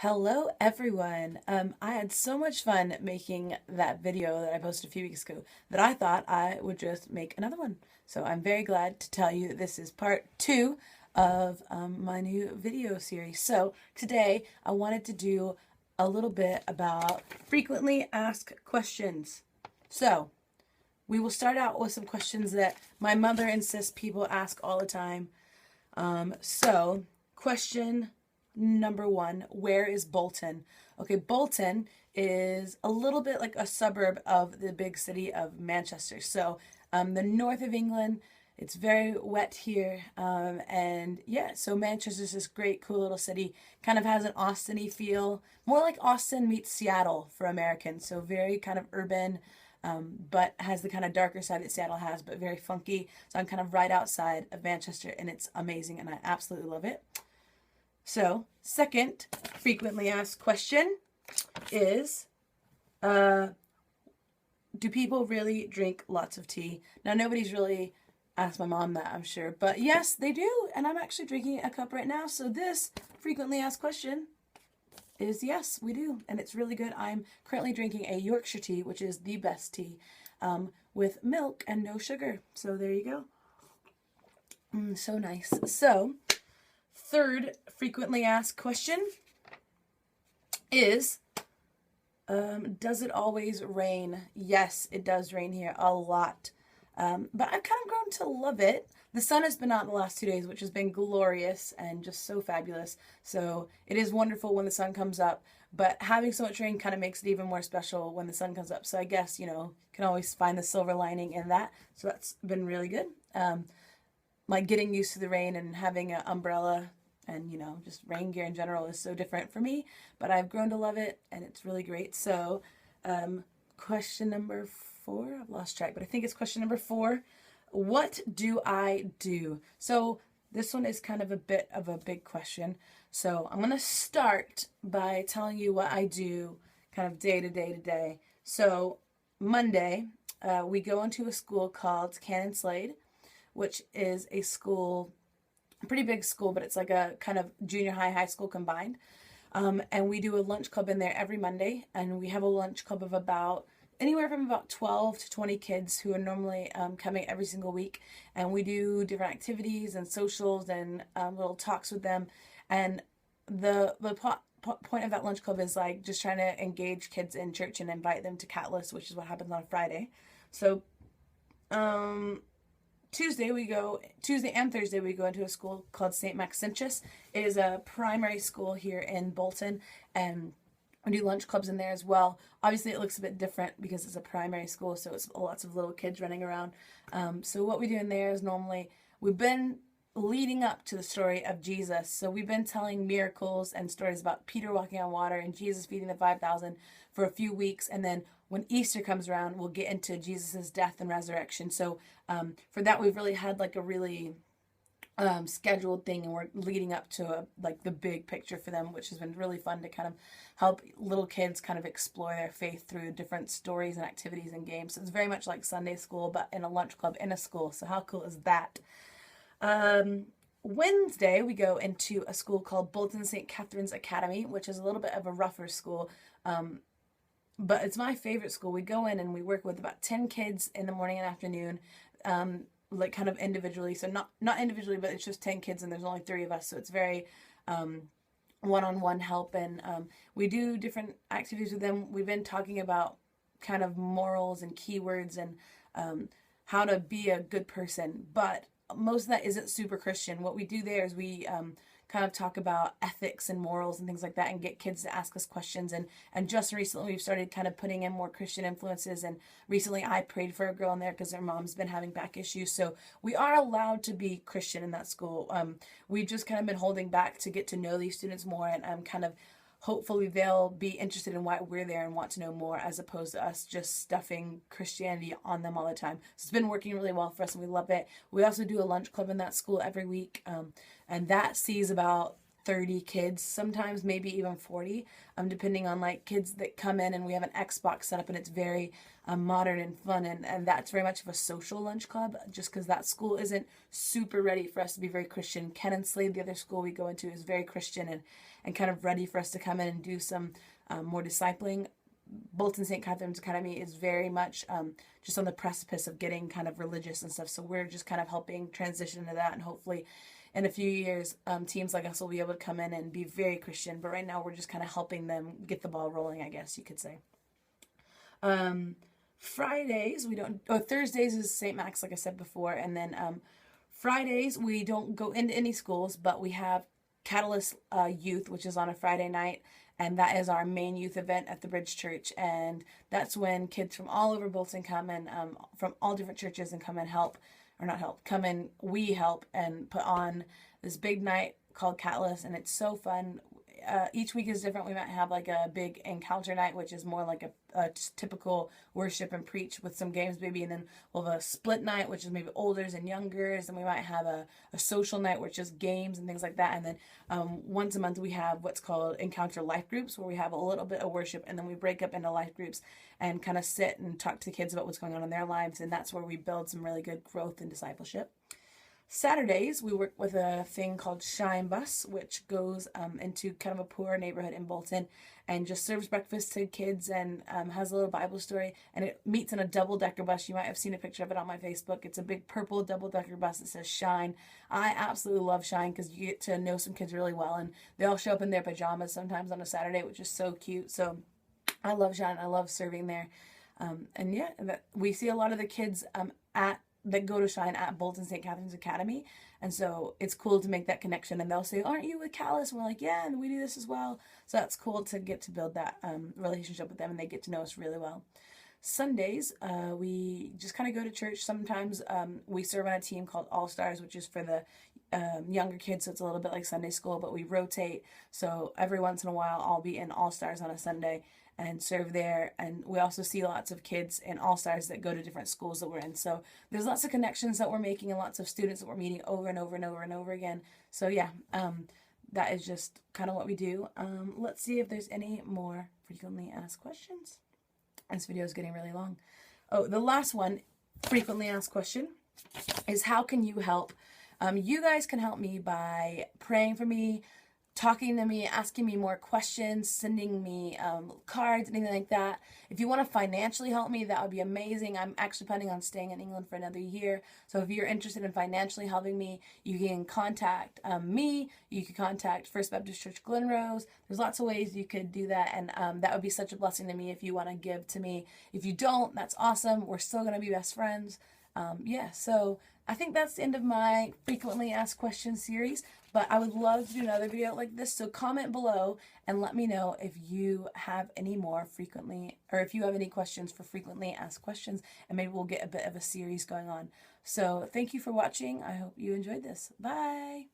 Hello everyone. I had so much fun making that video that I posted a few weeks ago that I thought I would just make another one. So I'm very glad to tell you that this is part two of my new video series. So today I wanted to do a little bit about frequently asked questions. So we will start out with some questions that my mother insists people ask all the time. Question number one, where is Bolton? Okay, Bolton is a little bit like a suburb of the big city of Manchester. So, the north of England, it's very wet here. And yeah, so Manchester's this great, cool little city. Kind of has an Austin-y feel, more like Austin meets Seattle for Americans. So very kind of urban, but has the kind of darker side that Seattle has, but very funky. So I'm kind of right outside of Manchester, and it's amazing, and I absolutely love it. So, second frequently asked question is, do people really drink lots of tea? Now, nobody's really asked my mom that, I'm sure, but yes, they do, and I'm actually drinking a cup right now, so this frequently asked question is yes, we do, and it's really good. I'm currently drinking a Yorkshire tea, which is the best tea, with milk and no sugar, so there you go. So nice. So, third frequently asked question is, does it always rain? Yes, it does rain here a lot. But I've kind of grown to love it. The sun has been out in the last 2 days, which has been glorious and just so fabulous. So it is wonderful when the sun comes up, but having so much rain kind of makes it even more special when the sun comes up. So I guess, can always find the silver lining in that. So that's been really good. Like getting used to the rain and having an umbrella and, just rain gear in general is so different for me, but I've grown to love it and it's really great. So, question number 4, I've lost track, but I think it's question number 4. What do I do? So this one is kind of a bit of a big question. So I'm going to start by telling you what I do kind of day to day to day. So Monday, we go into a school called Cannon Slade, which is a school, a pretty big school, but it's like a kind of junior high school combined. And we do a lunch club in there every Monday, and we have a lunch club of anywhere from about 12 to 20 kids who are normally coming every single week. And we do different activities and socials and little talks with them. And the point of that lunch club is like just trying to engage kids in church and invite them to Catalyst, which is what happens on Friday. So, Tuesday and Thursday we go into a school called St. Maxentius. It is a primary school here in Bolton, and we do lunch clubs in there as well. Obviously it looks a bit different because it's a primary school, so it's lots of little kids running around. So what we do in there is normally, we've been leading up to the story of Jesus. So we've been telling miracles and stories about Peter walking on water and Jesus feeding the 5,000 for a few weeks, and then when Easter comes around, we'll get into Jesus's death and resurrection. So for that, we've really had like a really scheduled thing, and we're leading up to like the big picture for them, which has been really fun to kind of help little kids kind of explore their faith through different stories and activities and games. So it's very much like Sunday school, but in a lunch club in a school. So how cool is that? Wednesday, we go into a school called Bolton St. Catherine's Academy, which is a little bit of a rougher school. But it's my favorite school. We go in and we work with about 10 kids in the morning and afternoon, like kind of individually. So not individually, but it's just 10 kids and there's only 3 of us. So it's very one-on-one help. And we do different activities with them. We've been talking about kind of morals and keywords and how to be a good person. But most of that isn't super Christian. What we do there is we kind of talk about ethics and morals and things like that and get kids to ask us questions. And just recently we've started kind of putting in more Christian influences. And recently I prayed for a girl in there because her mom's been having back issues. So we are allowed to be Christian in that school. We've just kind of been holding back to get to know these students more, and kind of hopefully they'll be interested in why we're there and want to know more, as opposed to us just stuffing Christianity on them all the time. So it's been working really well for us and we love it. We also do a lunch club in that school every week, and that sees about 30 kids, sometimes maybe even 40, depending on like kids that come in, and we have an Xbox set up and it's very modern and fun, and that's very much of a social lunch club, just because that school isn't super ready for us to be very Christian. Ken and Slade, the other school we go into, is very Christian and kind of ready for us to come in and do some more discipling. Bolton St. Catherine's Academy is very much just on the precipice of getting kind of religious and stuff, so we're just kind of helping transition into that, and hopefully in a few years teams like us will be able to come in and be very Christian, but right now we're just kind of helping them get the ball rolling, I guess you could say. Fridays we don't, Thursdays is St. Max, like I said before, and then Fridays we don't go into any schools, but we have Catalyst Youth, which is on a Friday night, and that is our main youth event at the Bridge Church, and that's when kids from all over Bolton come and from all different churches and come and help, or not help, come and we help and put on this big night called Catalyst, and it's so fun. Each week is different. We might have like a big encounter night, which is more like a typical worship and preach with some games maybe, and then we'll have a split night, which is maybe olders and youngers, and we might have a social night, which is games and things like that, and then once a month we have what's called encounter life groups, where we have a little bit of worship, and then we break up into life groups and kind of sit and talk to the kids about what's going on in their lives, and that's where we build some really good growth and discipleship. Saturdays, we work with a thing called Shine Bus, which goes into kind of a poor neighborhood in Bolton and just serves breakfast to kids and has a little Bible story. And it meets in a double-decker bus. You might have seen a picture of it on my Facebook. It's a big purple double-decker bus that says Shine. I absolutely love Shine because you get to know some kids really well. And they all show up in their pajamas sometimes on a Saturday, which is so cute. So I love Shine. I love serving there. And yeah, we see a lot of the kids that go to Shine at Bolton St. Catherine's Academy, and so it's cool to make that connection, and they'll say, aren't you with Callus? And we're like, yeah, and we do this as well. So that's cool to get to build that relationship with them, and they get to know us really well. Sundays, we just kind of go to church. Sometimes we serve on a team called All Stars, which is for the younger kids, so it's a little bit like Sunday school, but we rotate. So every once in a while I'll be in All Stars on a Sunday and serve there, and we also see lots of kids in All Stars that go to different schools that we're in. So there's lots of connections that we're making and lots of students that we're meeting over and over and over and over again. So yeah, that is just kind of what we do. Let's see if there's any more frequently asked questions. This video is getting really long. Oh, the last one, frequently asked question, is how can you help? You guys can help me by praying for me, talking to me, asking me more questions, sending me cards, anything like that. If you want to financially help me, that would be amazing. I'm actually planning on staying in England for another year. So if you're interested in financially helping me, you can contact me. You can contact First Baptist Church Glenrose. There's lots of ways you could do that, and that would be such a blessing to me if you want to give to me. If you don't, that's awesome. We're still going to be best friends. Yeah, so I think that's the end of my frequently asked questions series, but I would love to do another video like this, so comment below and let me know if you have any more frequently, or if you have any questions for frequently asked questions, and maybe we'll get a bit of a series going on. So thank you for watching. I hope you enjoyed this. Bye!